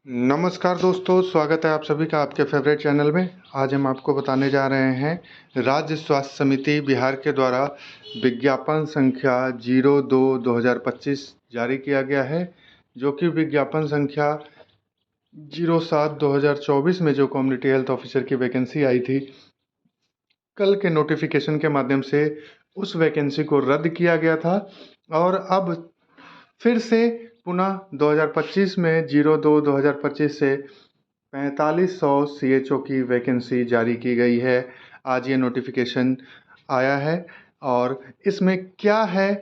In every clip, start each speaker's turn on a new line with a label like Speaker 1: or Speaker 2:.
Speaker 1: नमस्कार दोस्तों, स्वागत है आप सभी का आपके फेवरेट चैनल में। आज हम आपको बताने जा रहे हैं राज्य स्वास्थ्य समिति बिहार के द्वारा विज्ञापन संख्या 02/2025 जारी किया गया है, जो कि विज्ञापन संख्या 07/2024 में जो कम्युनिटी हेल्थ ऑफिसर की वैकेंसी आई थी, कल के नोटिफिकेशन के माध्यम से उस वैकेंसी को रद्द किया गया था और अब फिर से पुनः 2025 में 02/2025 से 4500 CHO की वैकेंसी जारी की गई है। आज ये नोटिफिकेशन आया है और इसमें क्या है,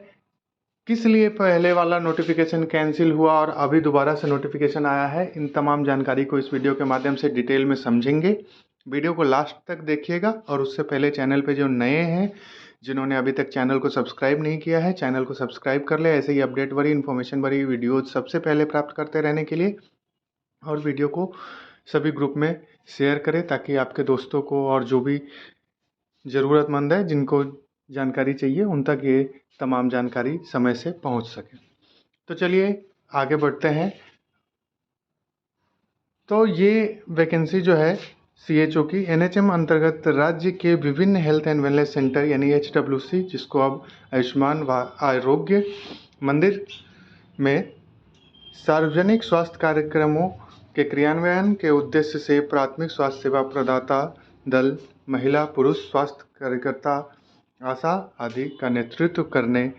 Speaker 1: किस लिए पहले वाला नोटिफिकेशन कैंसिल हुआ और अभी दोबारा से नोटिफिकेशन आया है, इन तमाम जानकारी को इस वीडियो के माध्यम से डिटेल में समझेंगे। वीडियो को लास्ट तक देखिएगा और उससे पहले चैनल पे जो नए हैं, जिन्होंने अभी तक चैनल को सब्सक्राइब नहीं किया है, चैनल को सब्सक्राइब कर ले। ऐसे ही अपडेट भरी, इन्फॉर्मेशन भरी वीडियोज सबसे पहले प्राप्त करते रहने के लिए, और वीडियो को सभी ग्रुप में शेयर करें ताकि आपके दोस्तों को और जो भी ज़रूरतमंद है, जिनको जानकारी चाहिए, उन तक ये तमाम जानकारी समय से पहुंच सके। तो चलिए आगे बढ़ते हैं। तो ये वैकेंसी जो है CHO की NHM अंतर्गत राज्य के विभिन्न हेल्थ एंड वेलनेस सेंटर यानी HWC, जिसको अब आयुष्मान आरोग्य मंदिर में सार्वजनिक स्वास्थ्य कार्यक्रमों के क्रियान्वयन के उद्देश्य से प्राथमिक स्वास्थ्य सेवा प्रदाता दल, महिला पुरुष स्वास्थ्य कार्यकर्ता, आशा आदि का नेतृत्व करने,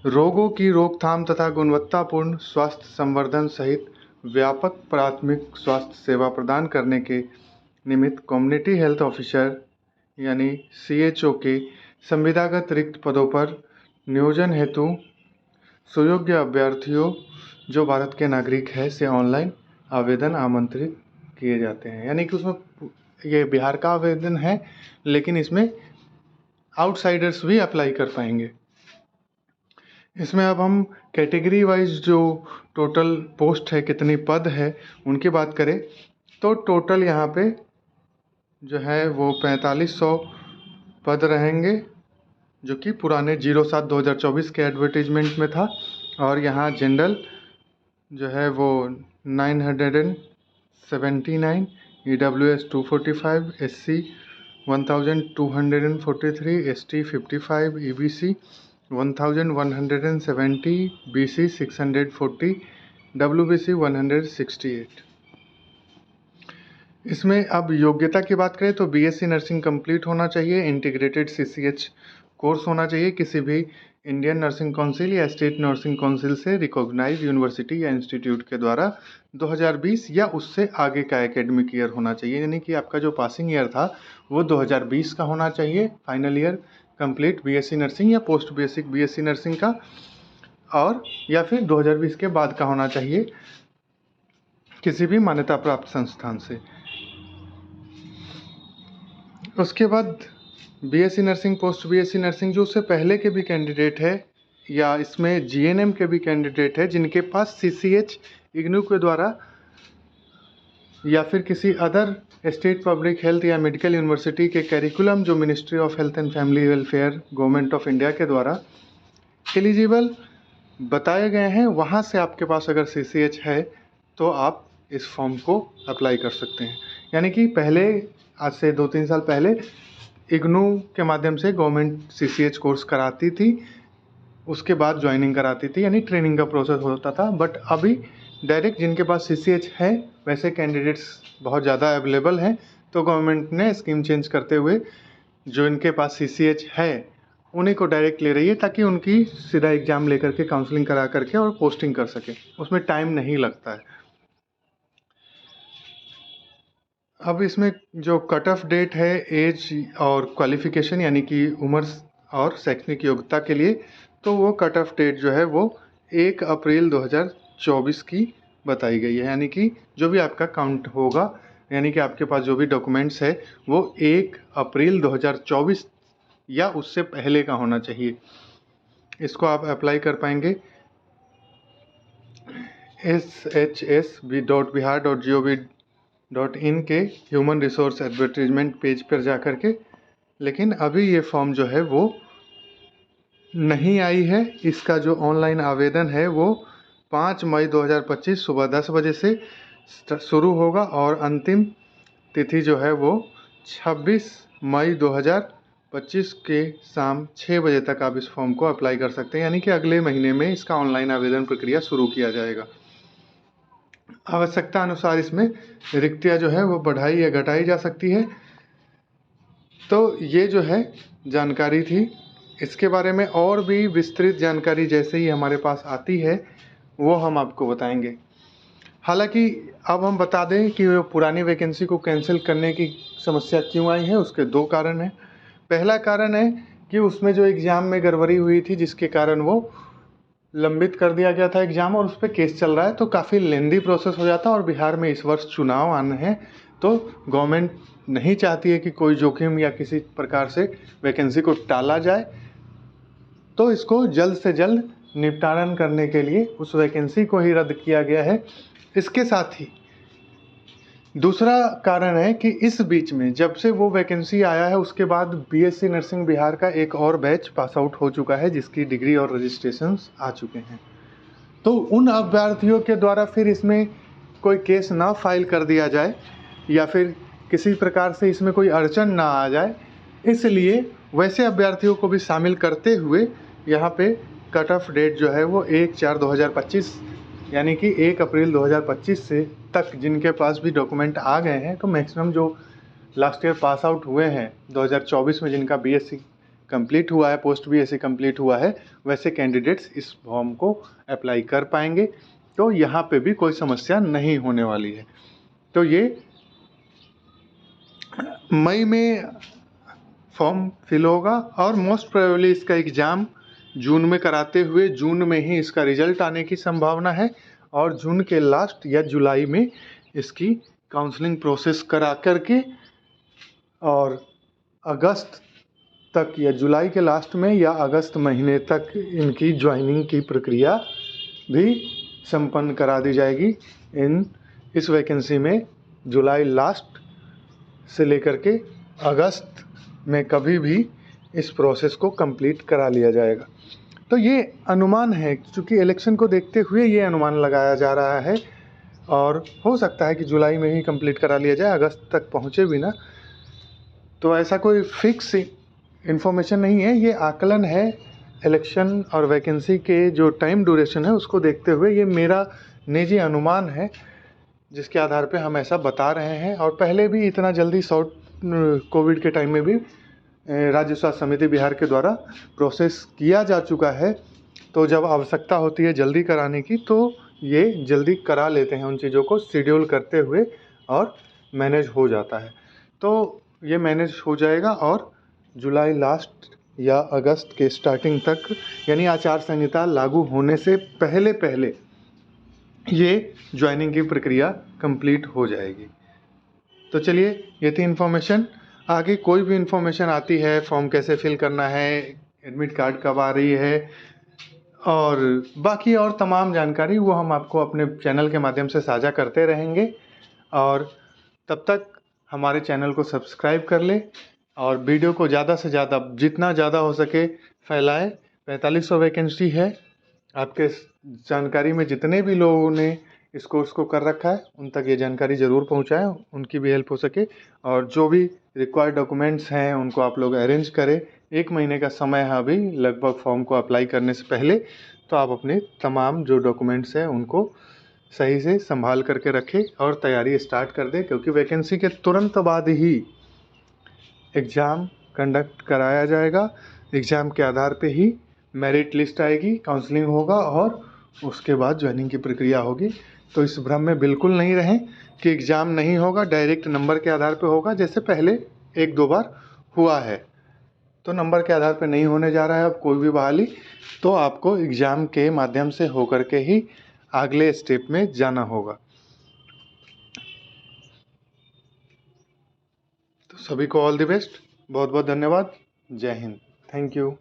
Speaker 1: रोगों की रोकथाम तथा गुणवत्तापूर्ण स्वास्थ्य संवर्धन सहित व्यापक प्राथमिक स्वास्थ्य सेवा प्रदान करने के निमित्त कम्युनिटी हेल्थ ऑफिसर यानी CHO के संविदागत रिक्त पदों पर नियोजन हेतु सुयोग्य अभ्यर्थियों जो भारत के नागरिक है से ऑनलाइन आवेदन आमंत्रित किए जाते हैं। यानी कि उसमें ये बिहार का आवेदन है, लेकिन इसमें आउटसाइडर्स भी अप्लाई कर पाएंगे। इसमें अब हम कैटेगरी वाइज जो टोटल पोस्ट है, कितनी पद है, उनकी बात करें तो टोटल यहाँ पे जो है वो 4500 पद रहेंगे, जो कि पुराने 07/2024 के एडवर्टीजमेंट में था। और यहाँ जनरल जो है वो 979, EWS 245, SC 1243, ST 55, EBC 1170, BC 640, WBC 168। इसमें अब योग्यता की बात करें तो BSc नर्सिंग कंप्लीट होना चाहिए, इंटीग्रेटेड CCH कोर्स होना चाहिए किसी भी इंडियन नर्सिंग काउंसिल या स्टेट नर्सिंग काउंसिल से रिकॉग्नाइज यूनिवर्सिटी या इंस्टीट्यूट के द्वारा 2020 या उससे आगे का एकेडमिक ईयर होना चाहिए। यानी कि आपका जो पासिंग ईयर था वो 2020 का होना चाहिए, final year complete BSc nursing या पोस्ट बेसिक BSc नर्सिंग का, और या फिर 2020 के बाद का होना चाहिए किसी भी मान्यता प्राप्त संस्थान से। उसके बाद BSc nursing, post BSc nursing, जो उससे पहले के भी कैंडिडेट है या इसमें GNM के भी कैंडिडेट है जिनके पास CCH इग्नू के द्वारा या फिर किसी अदर स्टेट पब्लिक हेल्थ या मेडिकल यूनिवर्सिटी के कैरिकुलम जो ministry of health and family welfare government of India के द्वारा एलिजिबल बताए गए हैं, वहाँ से आपके पास अगर CCH है तो आप इस फॉर्म को अप्लाई कर सकते हैं। यानी कि पहले, आज से 2-3 साल पहले इग्नू के माध्यम से गवर्नमेंट CCH कोर्स कराती थी, उसके बाद ज्वाइनिंग कराती थी, यानी ट्रेनिंग का प्रोसेस होता था। बट अभी डायरेक्ट जिनके पास CCH है, वैसे कैंडिडेट्स बहुत ज़्यादा अवेलेबल हैं, तो गवर्नमेंट ने स्कीम चेंज करते हुए जो इनके पास CCH है उन्हीं को डायरेक्ट ले रही है, ताकि उनकी सीधा एग्ज़ाम लेकर के काउंसलिंग करा करके और पोस्टिंग कर सके, उसमें टाइम नहीं लगता है। अब इसमें जो कट ऑफ डेट है एज और क्वालिफ़िकेशन यानी कि उम्र और शैक्षणिक योग्यता के लिए, तो वो कट ऑफ डेट जो है वो 1 अप्रैल 2024 की बताई गई है। यानी कि जो भी आपका काउंट होगा, यानी कि आपके पास जो भी डॉक्यूमेंट्स है वो 1 अप्रैल 2024 या उससे पहले का होना चाहिए। इसको आप अप्लाई कर पाएंगे shsb.bihar.gov.in के ह्यूमन रिसोर्स एडवर्टीजमेंट पेज पर जा कर के। लेकिन अभी ये फॉर्म जो है वो नहीं आई है। इसका जो ऑनलाइन आवेदन है वो 5 मई 2025 सुबह 10 बजे से शुरू होगा और अंतिम तिथि जो है वो 26 मई 2025 के शाम 6 बजे तक आप इस फॉर्म को अप्लाई कर सकते हैं, यानी कि अगले महीने में इसका ऑनलाइन आवेदन प्रक्रिया शुरू किया जाएगा। आवश्यकता अनुसार इसमें रिक्तियाँ जो है वो बढ़ाई या घटाई जा सकती है। तो ये जो है जानकारी थी। इसके बारे में और भी विस्तृत जानकारी जैसे ही हमारे पास आती है वो हम आपको बताएंगे। हालांकि अब हम बता दें कि वो पुरानी वैकेंसी को कैंसिल करने की समस्या क्यों आई है। उसके दो कारण हैं। पहला कारण है कि उसमें जो एग्ज़ाम में गड़बड़ी हुई थी जिसके कारण वो लंबित कर दिया गया था एग्ज़ाम, और उस पर केस चल रहा है, तो काफ़ी लेंदी प्रोसेस हो जाता है। और बिहार में इस वर्ष चुनाव आने हैं, तो गवर्नमेंट नहीं चाहती है कि कोई जोखिम या किसी प्रकार से वैकेंसी को टाला जाए, तो इसको जल्द से जल्द निपटारण करने के लिए उस वैकेंसी को ही रद्द किया गया है। इसके साथ ही दूसरा कारण है कि इस बीच में जब से वो वैकेंसी आया है उसके बाद बीएससी नर्सिंग बिहार का एक और बैच पास आउट हो चुका है जिसकी डिग्री और रजिस्ट्रेशंस आ चुके हैं। तो उन अभ्यर्थियों के द्वारा फिर इसमें कोई केस ना फाइल कर दिया जाए या फिर किसी प्रकार से इसमें कोई अड़चन ना आ जाए, इसलिए वैसे अभ्यर्थियों को भी शामिल करते हुए यहाँ पे कट ऑफ डेट जो है वो 1/4/2025 यानी कि 1 अप्रैल 2025 से तक जिनके पास भी डॉक्यूमेंट आ गए हैं, तो मैक्सिमम जो लास्ट ईयर पास आउट हुए हैं 2024 में जिनका बीएससी कंप्लीट हुआ है, पोस्ट बीएससी कंप्लीट हुआ है, वैसे कैंडिडेट्स इस फॉर्म को अप्लाई कर पाएंगे। तो यहाँ पे भी कोई समस्या नहीं होने वाली है। तो ये मई में फॉर्म फिल होगा और मोस्ट प्रोबेबली इसका एग्ज़ाम जून में कराते हुए जून में ही इसका रिजल्ट आने की संभावना है, और जून के लास्ट या जुलाई में इसकी काउंसलिंग प्रोसेस करा करके और अगस्त तक या जुलाई के लास्ट में या अगस्त महीने तक इनकी ज्वाइनिंग की प्रक्रिया भी संपन्न करा दी जाएगी। इस वैकेंसी में जुलाई लास्ट से लेकर के अगस्त में कभी भी इस प्रोसेस को कंप्लीट करा लिया जाएगा। तो ये अनुमान है, क्योंकि इलेक्शन को देखते हुए ये अनुमान लगाया जा रहा है, और हो सकता है कि जुलाई में ही कंप्लीट करा लिया जाए, अगस्त तक पहुँचे भी ना। तो ऐसा कोई फिक्स इन्फॉर्मेशन नहीं है, ये आकलन है इलेक्शन और वैकेंसी के जो टाइम ड्यूरेशन है उसको देखते हुए। ये मेरा निजी अनुमान है जिसके आधार पे हम ऐसा बता रहे हैं। और पहले भी इतना जल्दी कोविड के टाइम में भी राज्य स्वास्थ्य समिति बिहार के द्वारा प्रोसेस किया जा चुका है। तो जब आवश्यकता होती है जल्दी कराने की तो ये जल्दी करा लेते हैं उन चीज़ों को शेड्यूल करते हुए, और मैनेज हो जाता है। तो ये मैनेज हो जाएगा और जुलाई लास्ट या अगस्त के स्टार्टिंग तक, यानी आचार संहिता लागू होने से पहले पहले ये ज्वाइनिंग की प्रक्रिया कंप्लीट हो जाएगी। तो चलिए, ये थी इन्फॉर्मेशन। आगे कोई भी इन्फॉर्मेशन आती है, फॉर्म कैसे फिल करना है, एडमिट कार्ड कब आ रही है, और बाकी और तमाम जानकारी, वो हम आपको अपने चैनल के माध्यम से साझा करते रहेंगे। और तब तक हमारे चैनल को सब्सक्राइब कर ले और वीडियो को ज़्यादा से ज़्यादा, जितना ज़्यादा हो सके फैलाएं। 4500 वैकेंसी है। आपके जानकारी में जितने भी लोगों ने इस कोर्स को कर रखा है उन तक ये जानकारी ज़रूर पहुंचाएं, उनकी भी हेल्प हो सके। और जो भी रिक्वायर्ड डॉक्यूमेंट्स हैं उनको आप लोग अरेंज करें। 1 महीने का समय है अभी लगभग फॉर्म को अप्लाई करने से पहले, तो आप अपने तमाम जो डॉक्यूमेंट्स हैं उनको सही से संभाल करके रखें और तैयारी स्टार्ट कर दें, क्योंकि वैकेंसी के तुरंत बाद ही एग्ज़ाम कंडक्ट कराया जाएगा। एग्ज़ाम के आधार पे ही मेरिट लिस्ट आएगी, काउंसलिंग होगा और उसके बाद ज्वाइनिंग की प्रक्रिया होगी। तो इस भ्रम में बिल्कुल नहीं रहें कि एग्ज़ाम नहीं होगा, डायरेक्ट नंबर के आधार पे होगा, जैसे पहले 1-2 बार हुआ है। तो नंबर के आधार पे नहीं होने जा रहा है अब कोई भी बहाली। तो आपको एग्ज़ाम के माध्यम से होकर के ही अगले स्टेप में जाना होगा। तो सभी को ऑल द बेस्ट, बहुत बहुत धन्यवाद। जय हिंद, थैंक यू।